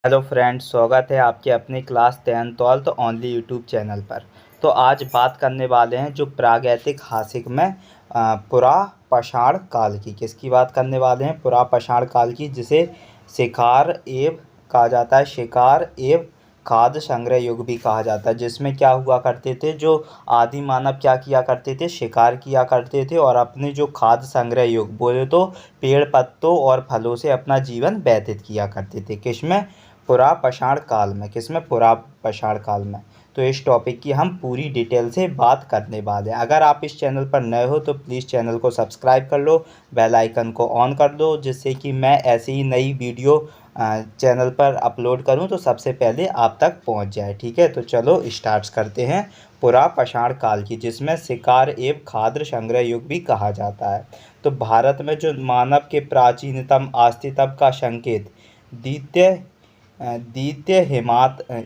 Hello friends, स्वागत है आपके अपनी class 10th only YouTube channel पर। तो आज बात करने वाले हैं जो प्रागैतिहासिक में पुरापाषाण काल की। किसकी बात करने वाले हैं? पुरापाषाण काल की, जिसे शिकार एवं कहा जाता है, शिकार एवं खाद्य संग्रह युग भी कहा जाता है। जिसमें क्या हुआ करते थे, जो आदि मानव क्या किया करते थे, शिकार किया करते थे और अपने जो खाद्य संग्रह युग बोले तो पेड़ पत्तों और फलों से अपना जीवन व्यतीत किया करते थे। किसमें? पुरापाषाण काल में। किसमें? पुरापाषाण काल में। तो इस टॉपिक की हम पूरी डिटेल से बात करने वाले हैं। अगर आप इस चैनल पर नए हो तो प्लीज़ चैनल को सब्सक्राइब कर लो, बेल आइकन को ऑन कर दो, जिससे कि मैं ऐसी ही नई वीडियो चैनल पर अपलोड करूं तो सबसे पहले आप तक पहुंच जाए। ठीक है, तो चलो स्टार्ट करते हैं पुरापाषाण काल की, जिसमें शिकार एवं खाद्य संग्रह युग भी कहा जाता है। तो भारत में जो मानव के प्राचीनतम अस्तित्व का संकेत द्वितीय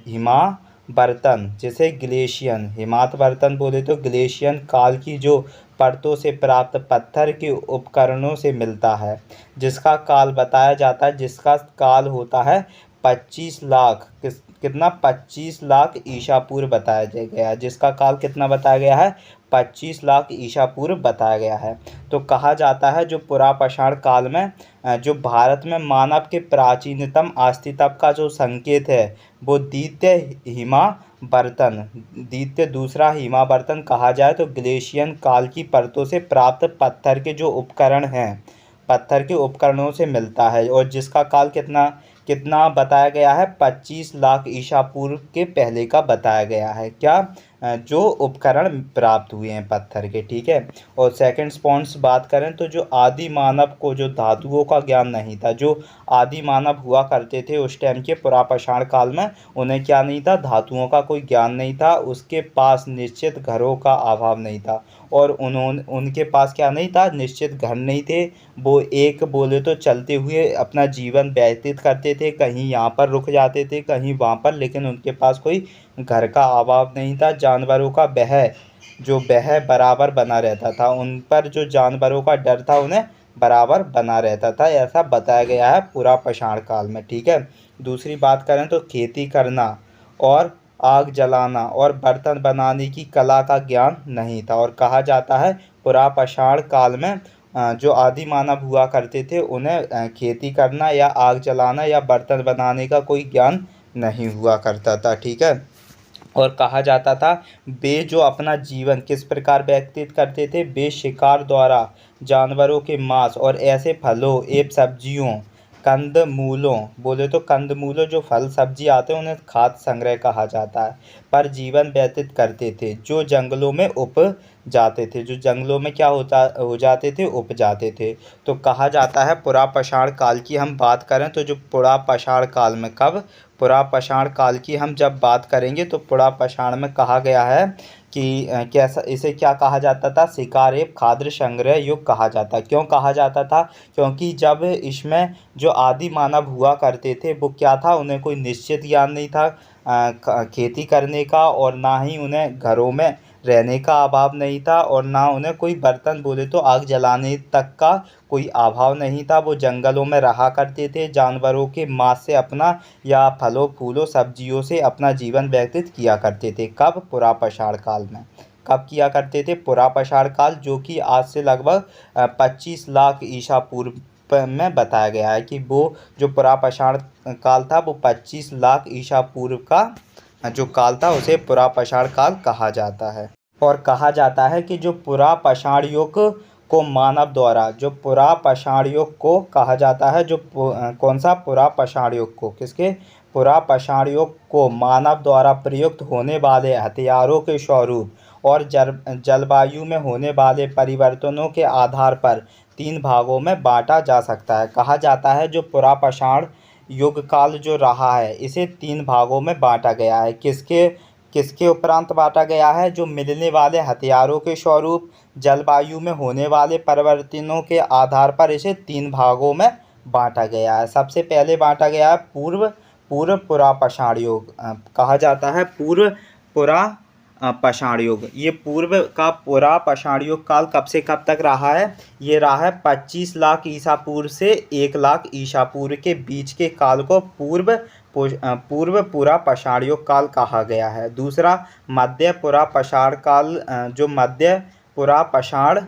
हिमावर्तन, जिसे ग्लेशियन हिमावर्तन बोले तो ग्लेशियन काल की जो परतों से प्राप्त पत्थर के उपकरणों से मिलता है, जिसका काल बताया जाता है, जिसका काल होता है 25 लाख। कितना? 25 लाख ईसा पूर्व बताया गया है। जिसका काल कितना बताया गया है? 25 लाख ईसा पूर्व बताया गया है। तो कहा जाता है जो पुरापाषाण काल में जो भारत में मानव के प्राचीनतम अस्तित्व का जो संकेत है वो द्वितीय दूसरा हिमावर्तन कहा जाए तो ग्लेशियन काल की परतों से प्राप्त पत्थर के जो उपकरण हैं, पत्थर के उपकरणों से मिलता है। और जिसका काल कितना कितना बताया गया है? 25 लाख ईसा पूर्व के पहले का बताया गया है। क्या? जो उपकरण प्राप्त हुए हैं पत्थर के। ठीक है। और सेकंड पॉइंट्स बात करें तो जो आदि मानव को जो धातुओं का ज्ञान नहीं था, जो आदि मानव हुआ करते थे उस टाइम के पुरापाषाण काल में, उन्हें क्या नहीं था? धातुओं का कोई ज्ञान नहीं था। उसके पास निश्चित घरों का अभाव नहीं था और उनके पास क्या नहीं था? निश्चित घर नहीं थे। वो एक बोले तो चलते हुए अपना जीवन व्यतीत करते थे, कहीं यहाँ पर रुक जाते थे, कहीं वहाँ पर, लेकिन उनके पास कोई घर का अभाव नहीं था। जानवरों का बह बराबर बना रहता था, उन पर जो जानवरों का डर था उन्हें बराबर बना रहता था, ऐसा बताया गया है पुरापाषाण काल में। ठीक है। दूसरी बात करें तो खेती करना और आग जलाना और बर्तन बनाने की कला का ज्ञान नहीं था। और कहा जाता है पुरापाषाण काल में जो आदि मानव हुआ करते थे उन्हें खेती करना या आग जलाना या बर्तन बनाने का कोई ज्ञान नहीं हुआ करता था। ठीक है। और कहा जाता था वे जो अपना जीवन किस प्रकार व्यतीत करते थे, वे शिकार द्वारा जानवरों के मांस और ऐसे फलों एवं सब्जियों, कंदमूलों बोले तो कंदमूलों जो फल सब्जी आते हैं उन्हें खाद्य संग्रह कहा जाता है, पर जीवन व्यतीत करते थे, जो जंगलों में उप जाते थे, जो जंगलों में क्या हो जाते थे? उप जाते थे। तो कहा जाता है पुरापाषाण काल की हम बात करें तो जो पुरापाषाण काल में, कब? पुरापाषाण काल की हम जब बात करेंगे तो पुरापाषाण में कहा गया है कि कैसा इसे क्या कहा जाता था? शिकार एवं खाद्य संग्रह युग कहा जाता। क्यों कहा जाता था? क्योंकि जब इसमें जो आदि मानव हुआ करते थे वो क्या था? उन्हें कोई निश्चित ज्ञान नहीं था खेती करने का, और ना ही उन्हें घरों में रहने का अभाव नहीं था, और ना उन्हें कोई बर्तन बोले तो आग जलाने तक का कोई अभाव नहीं था। वो जंगलों में रहा करते थे, जानवरों के मांस से अपना या फलों फूलों सब्जियों से अपना जीवन व्यतीत किया करते थे। कब? पुरापाषाण काल में। कब किया करते थे? पुरापाषाण काल, जो कि आज से लगभग 25 लाख ईसा पूर्व में बताया गया है कि वो जो पुरापाषाण काल था वो 25 लाख ईसा पूर्व का जो काल था उसे पुरापाषाण काल कहा जाता है। और कहा जाता है कि जो पुरापाषाण युग को मानव द्वारा, जो पुरापाषाण युग को कहा जाता है, जो कौन सा? पुरापाषाण युग को। किसके? पुरापाषाण युग को मानव द्वारा प्रयुक्त होने वाले हथियारों के स्वरूप और जलवायु में होने वाले परिवर्तनों के आधार पर 3 भागों में बांटा जा सकता है। कहा जाता है जो पुरापाषाण युग काल जो रहा है इसे 3 भागों में बांटा गया है। किसके किसके उपरांत बांटा गया है? जो मिलने वाले हथियारों के स्वरूप, जलवायु में होने वाले परिवर्तनों के आधार पर इसे 3 भागों में बांटा गया है। सबसे पहले बांटा गया है पूर्व पूर्व पुरापाषाण युग। कहा जाता है पूर्व पुरापाषाण युग। ये पूर्व का पुरापाषाण युग काल कब से कब तक रहा है? ये रहा है 25 लाख ईसा पूर्व से 1 लाख ईसा पूर्व के बीच के काल को पूर्व पूर्व पुरा पाषाण युग काल कहा गया है। दूसरा मध्य पुरा पाषाण काल, जो मध्य पुरा पाषाण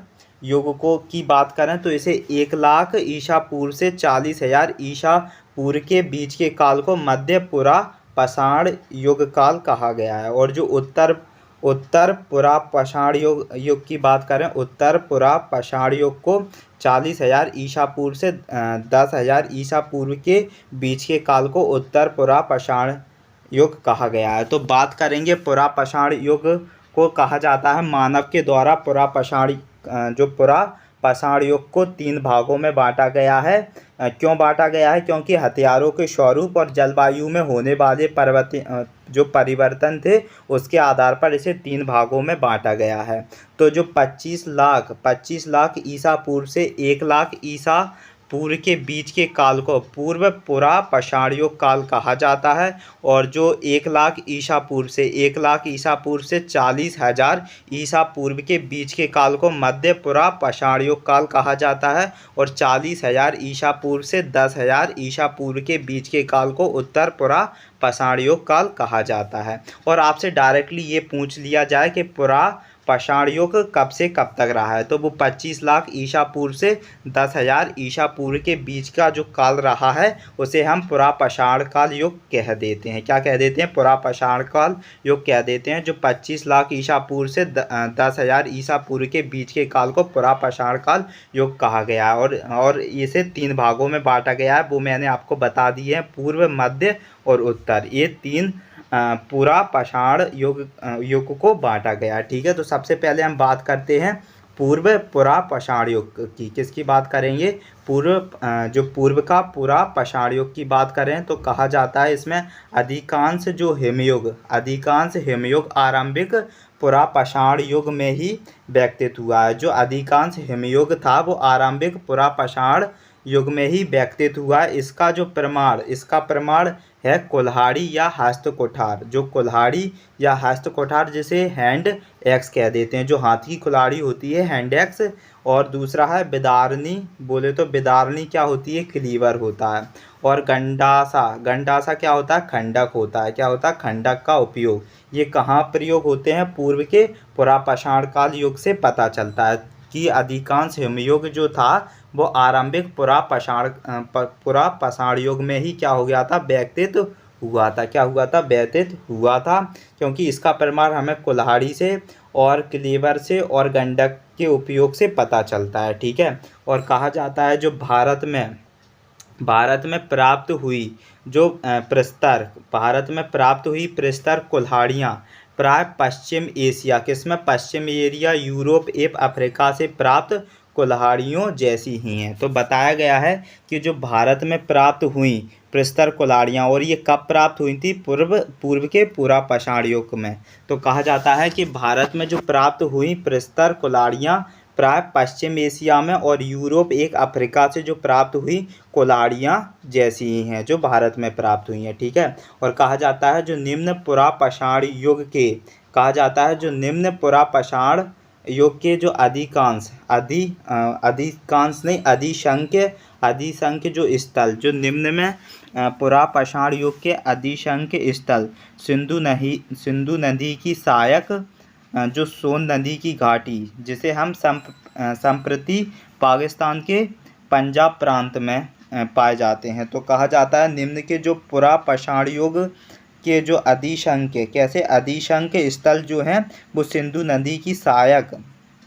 युग को की बात करें तो इसे 1,00,000 ईसा पूर्व से 40,000 ईसा पूर्व के बीच के काल को मध्य पुरा पाषाण युग काल कहा गया है। और जो उत्तर पुरा पाषाण युग की बात करें, उत्तर पुरा पाषाण युग को 40,000 ईसा पूर्व से 10,000 ईसा पूर्व के बीच के काल को उत्तर पुरा पाषाण युग कहा गया है। तो बात करेंगे पुरा पाषाण युग को कहा जाता है मानव के द्वारा पुरा पाषाण युग को 3 भागों में बांटा गया है। क्यों बांटा गया है? क्योंकि हथियारों के स्वरूप और जलवायु में होने वाले जो परिवर्तन थे उसके आधार पर इसे 3 भागों में बांटा गया है। तो जो 25 लाख ईसा पूर्व से 1,00,000 ईसा पूर्व के बीच के काल को पूर्व पुरा पाषाण युग काल कहा जाता है। और जो 1,00,000 ईसा पूर्व से 40,000 ईसा पूर्व के बीच के काल को मध्य पुरा पाषाण युग काल कहा जाता है। और 40,000 ईसा पूर्व से 10,000 ईसा पूर्व के बीच के काल को उत्तर पुरा पाषाण युग काल कहा जाता है। और आपसे डायरेक्टली ये पूछ लिया जाए कि पुरा पाषाण युग कब से कब तक रहा है, तो वो 25 लाख ईसा पूर्व से 10,000 ईसा पूर्व के बीच का जो काल रहा है उसे हम पुरा पाषाण काल युग कह देते हैं। क्या कह देते हैं? पुरा पाषाण काल युग कह देते हैं। जो 25 लाख ईसा पूर्व से 10,000 ईसा पूर्व के बीच के काल को पुरा पाषाण काल युग कहा गया है। और इसे 3 भागों में बांटा गया है, वो मैंने आपको बता दिए हैं, पूर्व, मध्य और उत्तर। ये 3 पूरा पाषाण युग को बांटा गया। ठीक है, तो सबसे पहले हम बात करते हैं पूर्व पुरा पाषाण युग की। किसकी बात करेंगे? पूर्व का पुरा पाषाण युग की बात करें तो कहा जाता है इसमें अधिकांश हिमयुग आरंभिक पुरा पाषाण युग में ही व्यक्तित हुआ है। जो अधिकांश हिमयुग था वो आरंभिक पुरा पाषाण युग में ही व्यक्तित हुआ। इसका प्रमाण है कुल्हाड़ी या हस्तकुठार। जो कुल्हाड़ी या हस्तकुठार जिसे हैंड एक्स कह देते हैं, जो हाथ की कुल्हाड़ी होती है हैंड एक्स। और दूसरा है बिदारनी। बोले तो बिदारनी क्या होती है? क्लीवर होता है। और गंडासा क्या होता है? खंडक होता है। क्या होता है? खंडक का उपयोग। ये कहाँ प्रयोग होते हैं? पूर्व के पुरा पाषाण काल युग से पता चलता है कि अधिकांश हिमयुग जो था वो आरंभिक पुरा पाषाण युग में ही क्या हो गया था? व्यतीत हुआ था। क्या हुआ था? व्यतीत हुआ था। क्योंकि इसका प्रमाण हमें कुल्हाड़ी से और क्लीवर से और गंडक के उपयोग से पता चलता है। ठीक है, और कहा जाता है जो भारत में प्राप्त हुई प्रस्तर कुल्हाड़ियाँ प्राय पश्चिम एशिया, किसमें? पश्चिम एरिया, यूरोप एवं अफ्रीका से प्राप्त कुल्हाड़ियों जैसी ही हैं। तो बताया गया है कि जो भारत में प्राप्त हुई प्रस्तर कुल्हाड़ियाँ, और ये कब प्राप्त हुई थी? पूर्व के पुरा पाषाण युग में। तो कहा जाता है कि भारत में जो प्राप्त हुई प्रस्तर कुल्हाड़ियाँ प्राय पश्चिम एशिया में और यूरोप एक अफ्रीका से जो प्राप्त हुई कुल्हाड़ियाँ जैसी ही हैं जो भारत में प्राप्त हुई हैं। ठीक है, और कहा जाता है जो निम्न पुरा पाषाण युग के जो अधिसंख्य जो स्थल, जो निम्न में पुरा पाषाण युग के अधिसंख्य स्थल सिंधु नदी की सहायक, जो सोन नदी की घाटी, जिसे हम संप्रति पाकिस्तान के पंजाब प्रांत में पाए जाते हैं। तो कहा जाता है निम्न के जो पुरा पाषाण युग के जो अधिसंख्य स्थल जो हैं वो सिंधु नदी की सहायक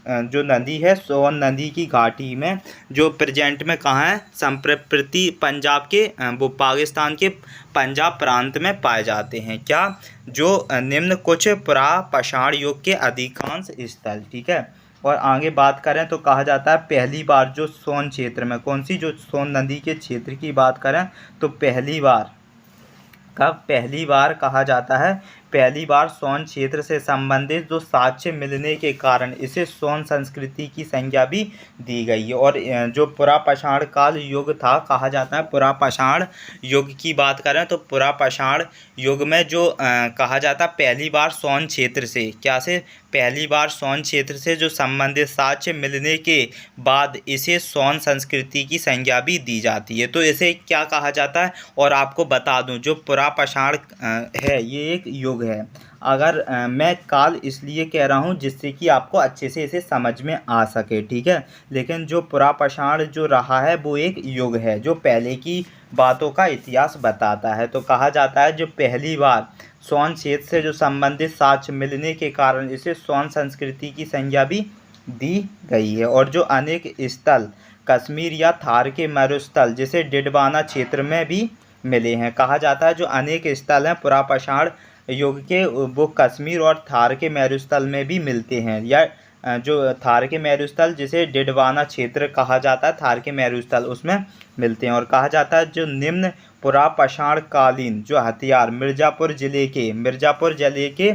जो नदी है सोन नदी की घाटी में, जो प्रेजेंट में कहाँ है? संप्रति पंजाब के वो पाकिस्तान के पंजाब प्रांत में पाए जाते हैं। क्या? जो निम्न कुछ पुरा पाषाण युग के अधिकांश स्थल। ठीक है, और आगे बात करें तो कहा जाता है पहली बार जो सोन क्षेत्र में, कौन सी? जो सोन नदी के क्षेत्र की बात करें तो पहली बार कहा जाता है पहली बार सोन क्षेत्र से संबंधित जो साक्ष्य मिलने के कारण इसे सोन संस्कृति की संज्ञा भी दी गई है। और जो पुरापाषाण काल युग था, कहा जाता है पुरापाषाण युग की बात करें तो पुरापाषाण युग में जो कहा जाता है पहली बार सोन क्षेत्र से, क्या से, पहली बार सोन क्षेत्र से जो संबंधित साक्ष्य मिलने के बाद इसे सोन संस्कृति की संज्ञा भी दी जाती है। तो इसे क्या कहा जाता है, और आपको बता दूं जो पुरापाषाण है ये एक युग है। अगर मैं काल इसलिए कह रहा हूँ जिससे कि आपको अच्छे से इसे समझ में आ सके, ठीक है। लेकिन जो पुरापाषाण जो रहा है वो एक युग है जो पहले की बातों का इतिहास बताता है। तो कहा जाता है जो पहली बार सोन क्षेत्र से जो संबंधित साक्ष्य मिलने के कारण इसे सोन संस्कृति की संज्ञा भी दी गई है। और जो अनेक स्थल कश्मीर या थार के मरुस्थल जैसे डिडवाना क्षेत्र में भी मिले हैं। कहा जाता है जो अनेक स्थल हैं पुरापाषाण युग के वो कश्मीर और थार के मरुस्थल में भी मिलते हैं। या जो थार के मरुस्थल जिसे डिडवाना क्षेत्र कहा जाता है, थार के मरुस्थल उसमें मिलते हैं। और कहा जाता है जो निम्न पुरापाषाण कालीन जो हथियार मिर्ज़ापुर ज़िले के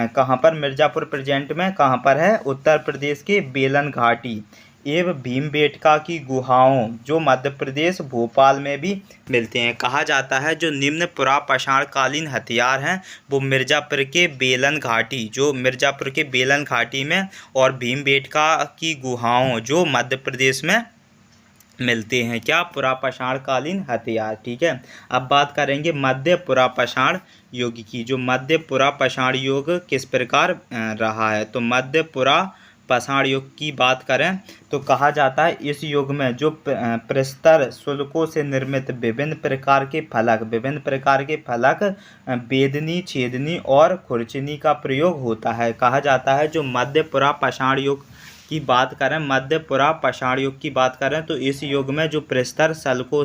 कहाँ पर, मिर्ज़ापुर प्रेजेंट में कहाँ पर है, उत्तर प्रदेश के बेलन घाटी एवं भीमबेटका की गुहाओं जो मध्य प्रदेश भोपाल में भी मिलते हैं। कहा जाता है जो निम्न पुरापाषाण कालीन हथियार हैं वो मिर्ज़ापुर के बेलन घाटी, जो मिर्ज़ापुर के बेलन घाटी में, और भीमबेटका की गुहाओं जो मध्य प्रदेश में मिलते हैं। क्या, पुरापाषाण कालीन हथियार, ठीक है। अब बात करेंगे मध्य पुरापाषाण युग की। जो मध्य पुरापाषाण युग किस प्रकार रहा है, तो मध्य पुरापाषाण युग की बात करें तो कहा जाता है इस युग में जो प्रस्तर शुल्कों से निर्मित विभिन्न प्रकार के फलक बेदनी, छेदनी और खुरचनी का प्रयोग होता है। कहा जाता है जो मध्य पुरापाषाण युग की बात करें, मध्य पुरापाषाण युग की बात करें तो इस युग में जो प्रस्तर शल्कों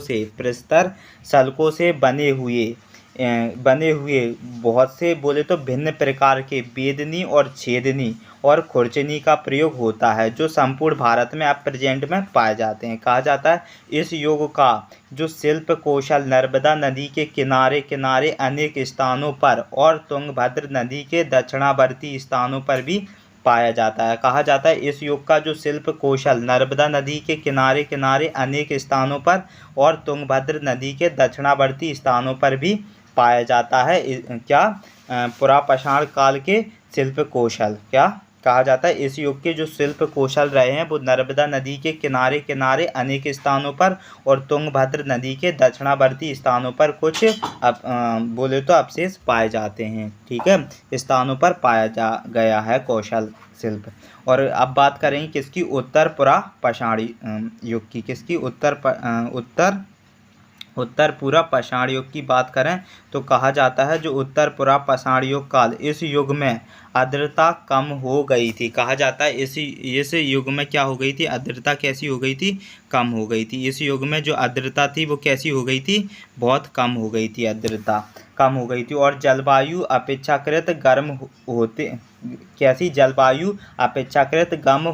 से बने हुए बहुत से बोले तो भिन्न प्रकार के बेदनी और छेदनी और खुरचनी का प्रयोग होता है जो संपूर्ण भारत में अब प्रेजेंट में पाए जाते हैं। कहा जाता है इस युग का जो शिल्प कौशल नर्मदा नदी के किनारे किनारे अनेक स्थानों पर और तुंगभद्र नदी के दक्षिणावर्ती स्थानों पर भी पाया जाता है। कहा जाता है इस युग का जो शिल्प कौशल नर्मदा नदी के किनारे किनारे अनेक स्थानों पर और तुंगभद्र नदी के दक्षिणावर्ती स्थानों पर भी पाया जाता है। क्या, पुरापाषाण काल के शिल्प कौशल, क्या कहा जाता है इस युग के जो शिल्प कौशल रहे हैं वो नर्मदा नदी के किनारे किनारे अनेक स्थानों पर और तुंगभद्र नदी के दक्षिणावर्ती स्थानों पर कुछ बोले तो अवशेष पाए जाते हैं, ठीक है, स्थानों पर पाया जा गया है कौशल शिल्प। और अब बात करेंगे किसकी, उत्तर पुरापाषाण युग की। किसकी, उत्तर पुरापाषाण युग की बात करें तो कहा जाता है जो उत्तर पुरापाषाण युग काल, इस युग में आर्द्रता कम हो गई थी। कहा जाता है इस युग में क्या हो गई थी, आर्द्रता कैसी हो गई थी, कम हो गई थी। इस युग में जो आर्द्रता थी वो कैसी हो गई थी, बहुत कम हो गई थी, आर्द्रता कम हो गई थी। और जलवायु अपेक्षाकृत गर्म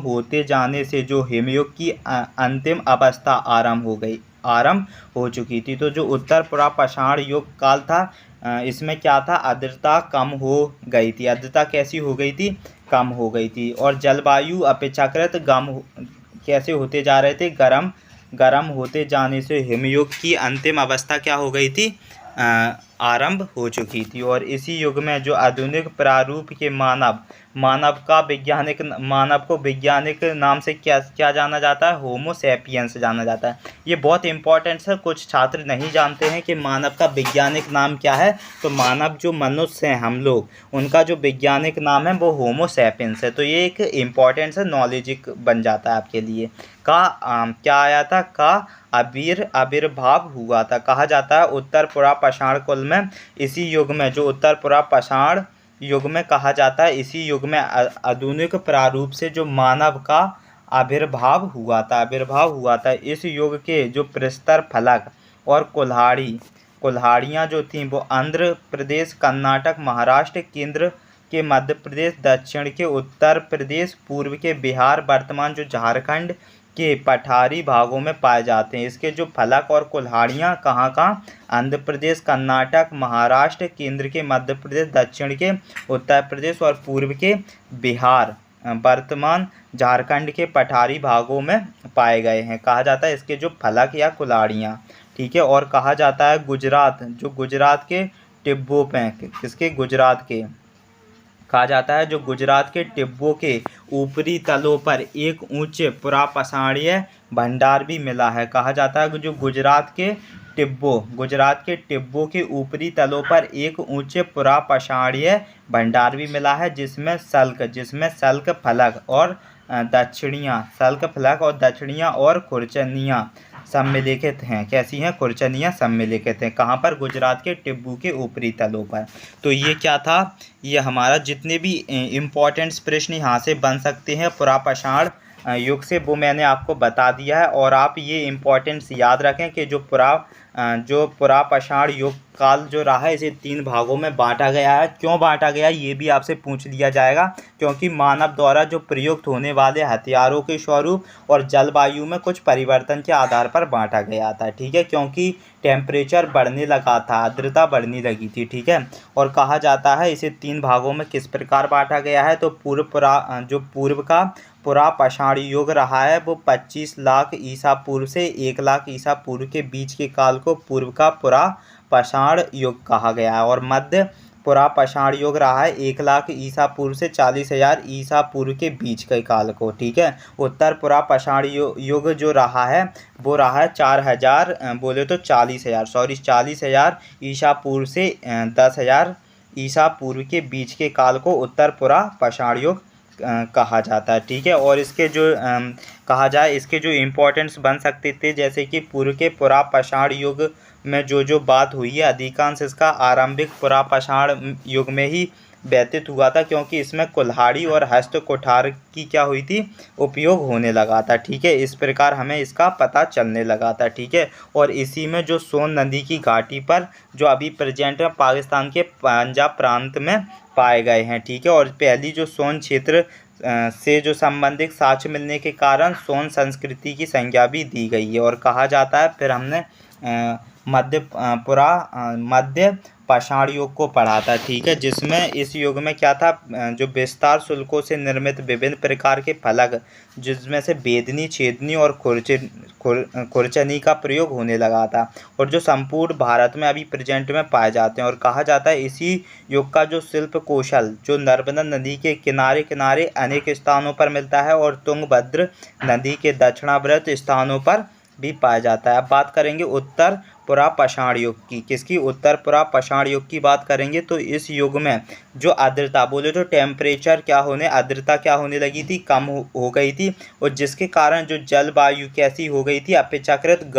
होते जाने से जो हिमयुग की अंतिम अवस्था आरंभ हो चुकी थी। तो जो उत्तर पुरापाषाण युग काल था इसमें क्या था, आर्द्रता कम हो गई थी। आर्द्रता कैसी हो गई थी, कम हो गई थी। और जलवायु अपेक्षाकृत कैसे होते जा रहे थे, गर्म होते जाने से हिमयुग की अंतिम अवस्था क्या हो गई थी, आरंभ हो चुकी थी। और इसी युग में जो आधुनिक प्रारूप के मानव को वैज्ञानिक नाम से क्या जाना जाता है, होमो सैपियंस जाना जाता है। ये बहुत इंपॉर्टेंट है, कुछ छात्र नहीं जानते हैं कि मानव का वैज्ञानिक नाम क्या है। तो मानव जो मनुष्य हैं हम लोग, उनका जो वैज्ञानिक नाम है वो होमो सैपियंस है। तो ये एक इम्पॉर्टेंट है, नॉलेज बन जाता है आपके लिए। क्या आया था, आविर्भाव हुआ था। कहा जाता है उत्तर पुरापाषाण काल में, इसी युग में जो उत्तर पुरापाषाण युग में कहा जाता है इसी युग में आधुनिक प्रारूप से जो मानव का आविर्भाव हुआ था। इस युग के जो प्रस्तर फलक और कुल्हाड़ियाँ जो थीं वो आंध्र प्रदेश, कर्नाटक, महाराष्ट्र, केंद्र के मध्य प्रदेश, दक्षिण के उत्तर प्रदेश, पूर्व के बिहार, वर्तमान जो झारखंड के पठारी भागों में पाए जाते हैं। इसके जो फलक और कुल्हाड़ियाँ कहाँ कहाँ, आंध्र प्रदेश, कर्नाटक, महाराष्ट्र, केंद्र के मध्य प्रदेश, दक्षिण के उत्तर प्रदेश और पूर्व के बिहार, वर्तमान झारखंड के पठारी भागों में पाए गए हैं। कहा जाता है इसके जो फलक या कुल्हाड़ियाँ, ठीक है। और कहा जाता है गुजरात, जो गुजरात के टिब्बों पे, किसके, गुजरात के, कहा जाता है जो गुजरात के टिब्बों के ऊपरी तलों पर एक उच्च पुरापाषाणीय भंडार भी मिला है। कहा जाता है कि जो गुजरात के टिब्बों के ऊपरी तलों पर एक उच्च पुरापाषाणीय भंडार भी मिला है, जिसमें सल्क फलक और दक्षिणियाँ और खुरचनियाँ सम्मिलित हैं। कैसी हैं, खुरचनियाँ सम्मिलित हैं। कहाँ पर, गुजरात के टिब्बू के ऊपरी तलों पर। तो ये क्या था, ये हमारा जितने भी इम्पोर्टेंट्स प्रश्न यहाँ से बन सकते हैं पुरापाषाण युग से, वो मैंने आपको बता दिया है। और आप ये इम्पोर्टेंट्स याद रखें कि जो पुरापाषाण युग काल जो रहा है, इसे 3 भागों में बांटा गया है। क्यों बांटा गया ये भी आपसे पूछ लिया जाएगा, क्योंकि मानव द्वारा जो प्रयुक्त होने वाले हथियारों के स्वरूप और जलवायु में कुछ परिवर्तन के आधार पर बांटा गया था, ठीक है। क्योंकि टेम्परेचर बढ़ने लगा था, आर्द्रता बढ़ने लगी थी, ठीक है। और कहा जाता है इसे 3 भागों में किस प्रकार बांटा गया है, तो पूर्व का पुरापाषाण युग रहा है वो 25 लाख ईसा पूर्व से 1 लाख ईसा पूर्व के बीच के काल को पूर्व का पुरापाषाण युग कहा गया है। और मध्य पुरापाषाण युग रहा है 1 लाख ईसा पूर्व से 40,000 ईसा पूर्व के बीच के काल को, ठीक है। उत्तर पुरापाषाण युग जो रहा है वो रहा है 4000 बोले तो 40,000 ईसा पूर्व से 10,000 ईसा पूर्व के बीच के काल को उत्तर पुरापाषाण युग कहा जाता है, ठीक है। और इसके जो कहा जाए इसके जो इम्पोर्टेंट्स बन सकते थे, जैसे कि पूर्व के पुरापाषाण युग में जो बात हुई है, अधिकांश इसका आरंभिक पुरापाषाण युग में ही व्यतीत हुआ था, क्योंकि इसमें कुल्हाड़ी और हस्त कुठार की क्या हुई थी, उपयोग होने लगा था, ठीक है। इस प्रकार हमें इसका पता चलने लगा था, ठीक है। और इसी में जो सोन नदी की घाटी पर, जो अभी प्रेजेंट में पाकिस्तान के पंजाब प्रांत में पाए गए हैं, ठीक है। और पहली जो सोन क्षेत्र से जो संबंधित साक्ष्य मिलने के कारण सोन संस्कृति की संज्ञा भी दी गई है। और कहा जाता है, फिर हमने मध्य पाषाण युग को पढ़ा था, ठीक है, जिसमें इस युग में क्या था, जो विस्तार शुल्कों से निर्मित विभिन्न प्रकार के फलक, जिसमें से बेदनी, छेदनी और खुरचनी का प्रयोग होने लगा था, और जो संपूर्ण भारत में अभी प्रेजेंट में पाए जाते हैं। और कहा जाता है इसी युग का जो शिल्प कौशल जो नर्मदा नदी के किनारे किनारे अनेक स्थानों पर मिलता है, और तुंगभद्र नदी के दक्षिणावर्त स्थानों पर भी पाया जाता है। अब बात करेंगे उत्तर पुरापाषाण युग की, किसकी, उत्तर पुरापाषाण युग की बात करेंगे। तो इस युग में जो आर्द्रता, बोले तो टेम्परेचर आर्द्रता क्या होने लगी थी, कम हो गई थी, और जिसके कारण जो जलवायु कैसी हो गई थी, अपेक्षाकृत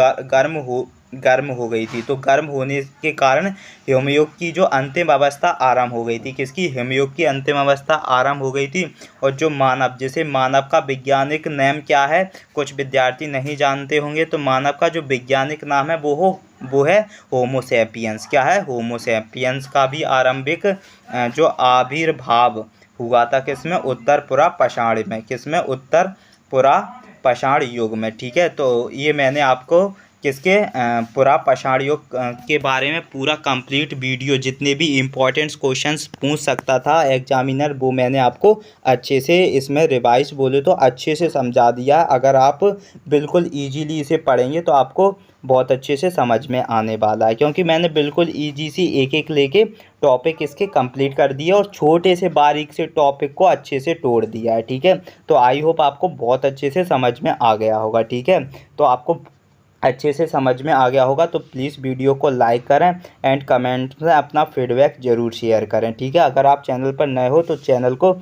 गर्म हो गई थी। तो गर्म होने के कारण हिमयुग की जो अंतिम अवस्था आरंभ हो गई थी, किसकी, हिमयुग की अंतिम अवस्था आरंभ हो गई थी। और जो मानव का वैज्ञानिक नाम क्या है, कुछ विद्यार्थी नहीं जानते होंगे, तो मानव का जो वैज्ञानिक नाम है वो है होमो सैपियंस। क्या है, होमो सैपियंस का भी आरंभिक जो आविर्भाव हुआ था किसमें, उत्तर पुरापाषाण में, किसमें, उत्तर पुरापाषाण युग में, ठीक है। तो ये मैंने आपको किसके पुरापाषाण युग के बारे में पूरा कंप्लीट वीडियो, जितने भी इम्पोर्टेंट्स क्वेश्चंस पूछ सकता था एग्जामिनर, वो मैंने आपको अच्छे से इसमें रिवाइज बोले तो अच्छे से समझा दिया। अगर आप बिल्कुल इजीली इसे पढ़ेंगे तो आपको बहुत अच्छे से समझ में आने वाला है, क्योंकि मैंने बिल्कुल ईजी सी एक लेके टॉपिक इसके कंप्लीट कर दिया, और छोटे से बारीक से टॉपिक को अच्छे से तोड़ दिया है, ठीक है। तो आई होप आपको बहुत अच्छे से समझ में आ गया होगा, ठीक है। तो आपको अच्छे से समझ में आ गया होगा, तो प्लीज़ वीडियो को लाइक करें एंड कमेंट में अपना फीडबैक ज़रूर शेयर करें, ठीक है। अगर आप चैनल पर नए हो तो चैनल को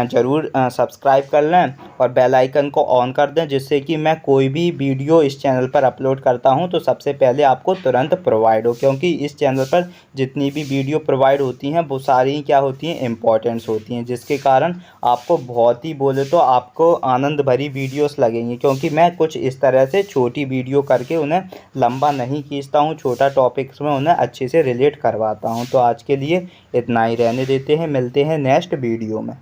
ज़रूर सब्सक्राइब कर लें और बेल आइकन को ऑन कर दें, जिससे कि मैं कोई भी वीडियो इस चैनल पर अपलोड करता हूं तो सबसे पहले आपको तुरंत प्रोवाइड हो, क्योंकि इस चैनल पर जितनी भी वीडियो प्रोवाइड होती हैं वो सारी क्या होती हैं, इम्पॉर्टेंट्स होती हैं, जिसके कारण आपको बहुत ही बोले तो आपको आनंद भरी वीडियोस लगेंगी, क्योंकि मैं कुछ इस तरह से छोटी वीडियो करके उन्हें लंबा नहीं खींचता हूं, छोटा टॉपिक्स में उन्हें अच्छे से रिलेट करवाता हूं। तो आज के लिए इतना ही रहने देते हैं, मिलते हैं नेक्स्ट वीडियो में।